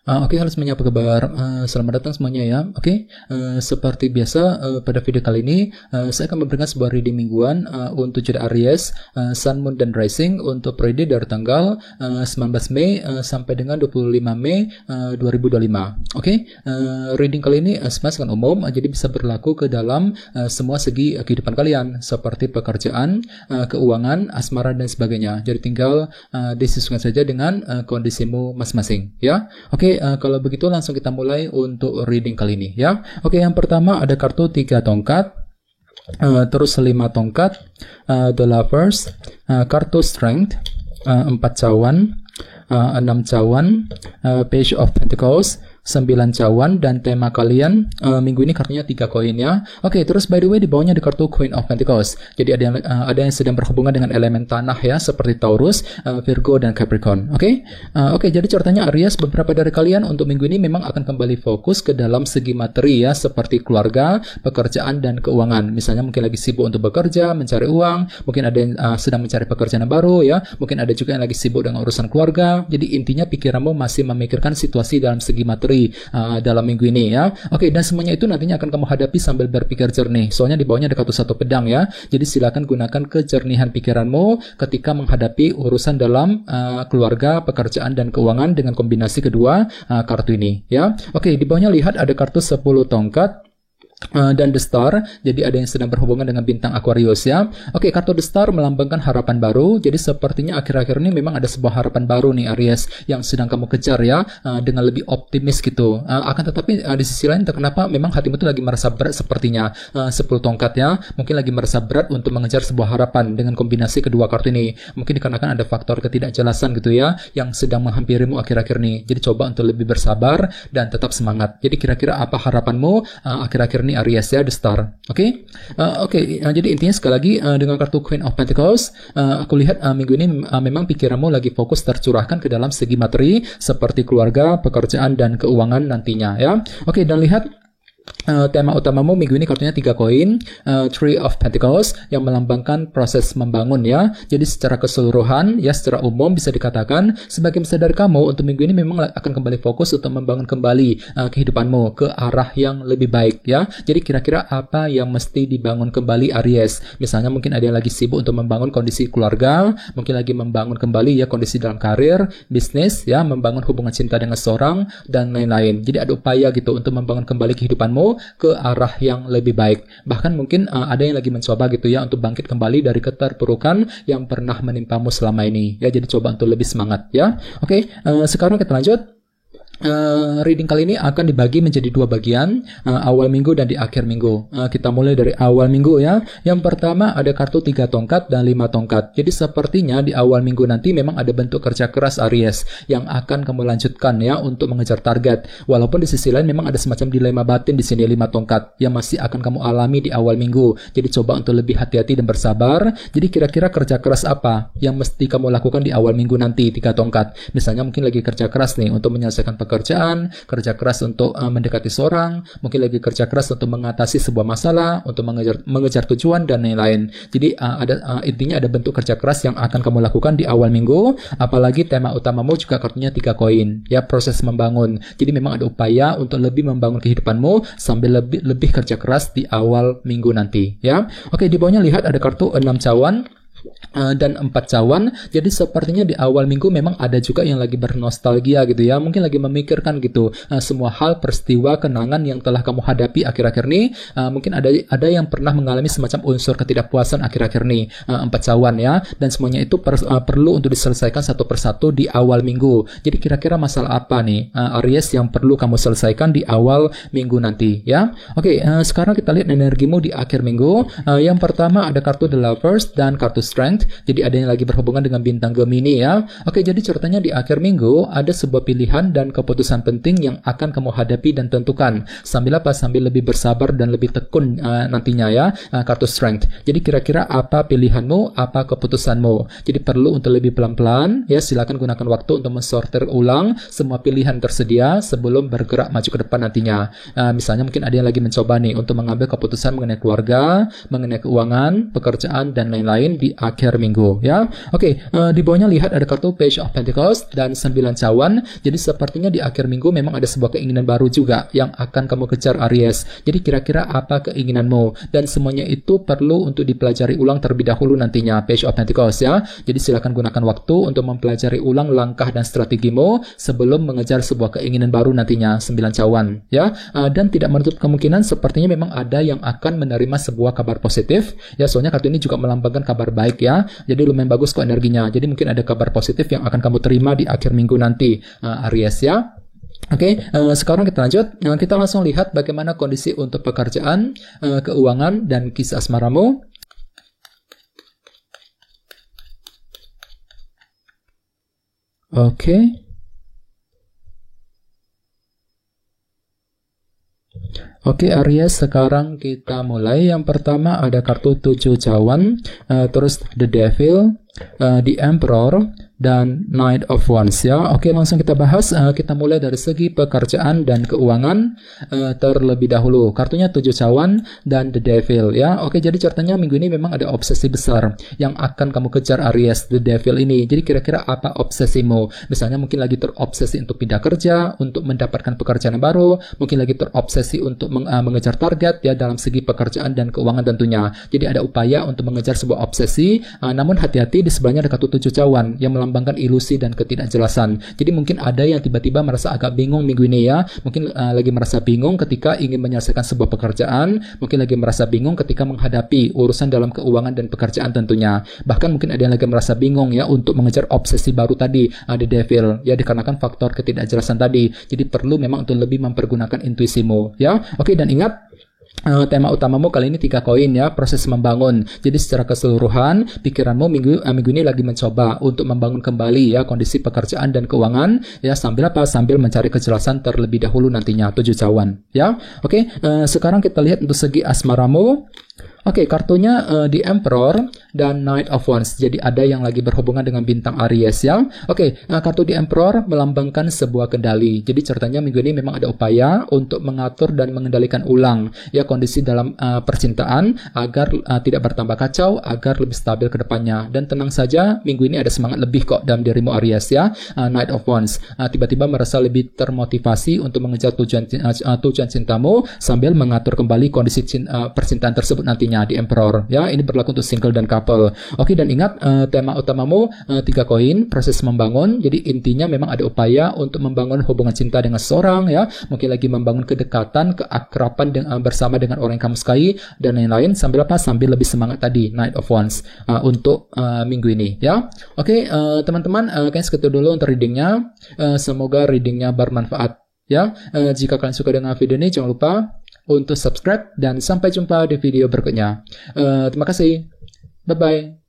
Oke, halo semuanya, apa kabar? Selamat datang semuanya ya. Oke, seperti biasa pada video kali ini saya akan memberikan sebuah reading mingguan untuk zodiak Aries, Sun, Moon, dan Rising untuk periode dari tanggal 19 Mei sampai dengan 25 Mei 2025. Oke, reading kali ini sangat umum, jadi bisa berlaku ke dalam semua segi kehidupan kalian, seperti pekerjaan, keuangan, asmara, dan sebagainya. Jadi tinggal disesuaikan saja dengan kondisimu masing-masing ya. Oke, kalau begitu langsung kita mulai untuk reading kali ini ya. Oke, yang pertama ada kartu 3 tongkat, terus 5 tongkat, The Lovers, kartu Strength, 4 cawan, 6 cawan, Page of Pentacles, 9 cawan, dan tema kalian minggu ini kartunya 3 koin ya. Oke, terus by the way di bawahnya ada kartu Queen of Pentacles. Jadi ada yang sedang berhubungan dengan elemen tanah ya, seperti Taurus, Virgo, dan Capricorn. Oke, jadi ceritanya Aries, beberapa dari kalian untuk minggu ini memang akan kembali fokus ke dalam segi materi ya, seperti keluarga, pekerjaan, dan keuangan. Misalnya mungkin lagi sibuk untuk bekerja, mencari uang, mungkin ada yang sedang mencari pekerjaan yang baru ya, mungkin ada juga yang lagi sibuk dengan urusan keluarga. Jadi intinya pikiranmu masih memikirkan situasi dalam segi materi dalam minggu ini ya. Oke, dan semuanya itu nantinya akan kamu hadapi sambil berpikir jernih. Soalnya di bawahnya ada kartu 1 pedang ya. Jadi silakan gunakan kejernihan pikiranmu ketika menghadapi urusan dalam keluarga, pekerjaan, dan keuangan dengan kombinasi kedua kartu ini ya. Oke, di bawahnya lihat ada kartu 10 tongkat dan The Star. Jadi ada yang sedang berhubungan dengan bintang Aquarius ya. Oke, kartu The Star melambangkan harapan baru. Jadi sepertinya akhir-akhir ini memang ada sebuah harapan baru nih Aries yang sedang kamu kejar ya, dengan lebih optimis gitu. Akan tetapi di sisi lain kenapa memang hatimu tuh lagi merasa berat sepertinya. 10 tongkat ya, mungkin lagi merasa berat untuk mengejar sebuah harapan dengan kombinasi kedua kartu ini. Mungkin dikarenakan ada faktor ketidakjelasan gitu ya yang sedang menghampirimu akhir-akhir ini. Jadi coba untuk lebih bersabar dan tetap semangat. Jadi kira-kira apa harapanmu akhir-akhir ini Aries ya, The Star. Oke, jadi intinya sekali lagi dengan kartu Queen of Pentacles, aku lihat minggu ini memang pikiranmu lagi fokus tercurahkan ke dalam segi materi seperti keluarga, pekerjaan, dan keuangan nantinya ya. Oke, dan lihat tema utamamu minggu ini kartunya 3 koin, Three of Pentacles yang melambangkan proses membangun ya. Jadi secara keseluruhan ya, secara umum bisa dikatakan sebagai sadar kamu untuk minggu ini memang akan kembali fokus untuk membangun kembali kehidupanmu ke arah yang lebih baik ya. Jadi kira-kira apa yang mesti dibangun kembali Aries? Misalnya mungkin ada yang lagi sibuk untuk membangun kondisi keluarga, mungkin lagi membangun kembali ya kondisi dalam karir, bisnis ya, membangun hubungan cinta dengan seseorang, dan lain-lain. Jadi ada upaya gitu untuk membangun kembali kehidupanmu ke arah yang lebih baik. Bahkan mungkin ada yang lagi mencoba gitu ya untuk bangkit kembali dari keterpurukan yang pernah menimpamu selama ini ya. Jadi coba untuk lebih semangat ya. Oke, sekarang kita lanjut. Reading kali ini akan dibagi menjadi 2 bagian, awal minggu dan di akhir minggu. Kita mulai dari awal minggu ya. Yang pertama ada kartu 3 tongkat dan 5 tongkat. Jadi sepertinya di awal minggu nanti memang ada bentuk kerja keras Aries yang akan kamu lanjutkan ya untuk mengejar target. Walaupun di sisi lain memang ada semacam dilema batin di sini 5 tongkat yang masih akan kamu alami di awal minggu. Jadi coba untuk lebih hati-hati dan bersabar. Jadi kira-kira kerja keras apa yang mesti kamu lakukan di awal minggu nanti 3 tongkat. Misalnya mungkin lagi kerja keras nih untuk menyelesaikan pekerjaan, kerja keras untuk mendekati seorang, mungkin lagi kerja keras untuk mengatasi sebuah masalah, untuk mengejar tujuan, dan lain-lain. Jadi intinya ada bentuk kerja keras yang akan kamu lakukan di awal minggu. Apalagi tema utamamu juga kartunya 3 koin ya, proses membangun. Jadi memang ada upaya untuk lebih membangun kehidupanmu sambil lebih kerja keras di awal minggu nanti ya. Oke, di bawahnya lihat ada kartu 6 cawan dan 4 cawan. Jadi sepertinya di awal minggu memang ada juga yang lagi bernostalgia gitu ya, mungkin lagi memikirkan gitu semua hal, peristiwa, kenangan yang telah kamu hadapi akhir-akhir ini. Mungkin ada yang pernah mengalami semacam unsur ketidakpuasan akhir-akhir ini, 4 cawan ya, dan semuanya itu perlu untuk diselesaikan satu persatu di awal minggu. Jadi kira-kira masalah apa nih Aries yang perlu kamu selesaikan di awal minggu nanti ya. Oke, sekarang kita lihat energimu di akhir minggu. Yang pertama ada kartu The Lovers dan kartu Strength. Jadi ada yang lagi berhubungan dengan bintang Gemini ya. Oke, jadi ceritanya di akhir minggu ada sebuah pilihan dan keputusan penting yang akan kamu hadapi dan tentukan. Sambil lebih bersabar dan lebih tekun nantinya ya, kartu Strength. Jadi kira-kira apa pilihanmu, apa keputusanmu. Jadi perlu untuk lebih pelan-pelan ya, silakan gunakan waktu untuk mensortir ulang semua pilihan tersedia sebelum bergerak maju ke depan nantinya. Misalnya mungkin ada yang lagi mencoba nih untuk mengambil keputusan mengenai keluarga, mengenai keuangan, pekerjaan, dan lain-lain di akhir minggu ya. Oke, di bawahnya lihat ada kartu Page of Pentacles dan 9 cawan. Jadi sepertinya di akhir minggu memang ada sebuah keinginan baru juga yang akan kamu kejar Aries. Jadi kira-kira apa keinginanmu? Dan semuanya itu perlu untuk dipelajari ulang terlebih dahulu nantinya, Page of Pentacles ya. Jadi silakan gunakan waktu untuk mempelajari ulang langkah dan strategimu sebelum mengejar sebuah keinginan baru nantinya, 9 cawan ya. Dan tidak menutup kemungkinan sepertinya memang ada yang akan menerima sebuah kabar positif ya, soalnya kartu ini juga melambangkan kabar baik ya. Jadi lumayan bagus kok energinya. Jadi mungkin ada kabar positif yang akan kamu terima di akhir minggu nanti, Aries ya. Oke, sekarang kita lanjut. Kita langsung lihat bagaimana kondisi untuk pekerjaan, keuangan, dan kisah asmaramu. Oke. Oke, Aries, sekarang kita mulai. Yang pertama ada kartu 7 cawan, terus The Devil, The Emperor, dan Knight of Wands ya. Oke, langsung kita bahas. Kita mulai dari segi pekerjaan dan keuangan terlebih dahulu. Kartunya 7 cawan dan The Devil ya. Oke, jadi ceritanya minggu ini memang ada obsesi besar yang akan kamu kejar, Aries, The Devil ini. Jadi kira-kira apa obsesimu? Misalnya mungkin lagi terobsesi untuk pindah kerja, untuk mendapatkan pekerjaan yang baru, mungkin lagi terobsesi untuk mengejar target ya dalam segi pekerjaan dan keuangan tentunya. Jadi ada upaya untuk mengejar sebuah obsesi, namun hati-hati, di sebelahnya ada kartu 7 cawan yang melambangkan ilusi dan ketidakjelasan. Jadi mungkin ada yang tiba-tiba merasa agak bingung minggu ini ya. Mungkin lagi merasa bingung ketika ingin menyelesaikan sebuah pekerjaan, mungkin lagi merasa bingung ketika menghadapi urusan dalam keuangan dan pekerjaan tentunya. Bahkan mungkin ada yang lagi merasa bingung ya untuk mengejar obsesi baru tadi, The Devil ya, dikarenakan faktor ketidakjelasan tadi. Jadi perlu memang untuk lebih mempergunakan intuisimu ya. Oke, dan ingat, tema utamamu kali ini 3 koin ya, proses membangun. Jadi secara keseluruhan pikiranmu minggu ini lagi mencoba untuk membangun kembali ya kondisi pekerjaan dan keuangan ya, sambil apa? Sambil mencari kejelasan terlebih dahulu nantinya, 7 cawan ya. Oke, sekarang kita lihat untuk segi asmaramu. Oke, kartunya The Emperor dan Knight of Wands. Jadi ada yang lagi berhubungan dengan bintang Aries ya. Oke, kartu The Emperor melambangkan sebuah kendali. Jadi ceritanya minggu ini memang ada upaya untuk mengatur dan mengendalikan ulang ya kondisi dalam percintaan agar tidak bertambah kacau, agar lebih stabil ke depannya. Dan tenang saja, minggu ini ada semangat lebih kok dalam dirimu, Aries ya. Knight of Wands. Tiba-tiba merasa lebih termotivasi untuk mengejar tujuan cintamu sambil mengatur kembali kondisi percintaan tersebut nantinya, di Emperor ya. Ini berlaku untuk single dan couple. Oke, dan ingat, tema utamamu 3 koin, proses membangun. Jadi intinya memang ada upaya untuk membangun hubungan cinta dengan seseorang ya, mungkin lagi membangun kedekatan, keakraban bersama dengan orang yang kamu sukai dan lain-lain, sambil apa? Sambil lebih semangat tadi, Knight of Wands untuk minggu ini ya. Oke, teman-teman, kayaknya segitu dulu untuk readingnya. Semoga readingnya bermanfaat ya. Jika kalian suka dengan video ini, jangan lupa untuk subscribe, dan sampai jumpa di video berikutnya. Terima kasih. Bye-bye.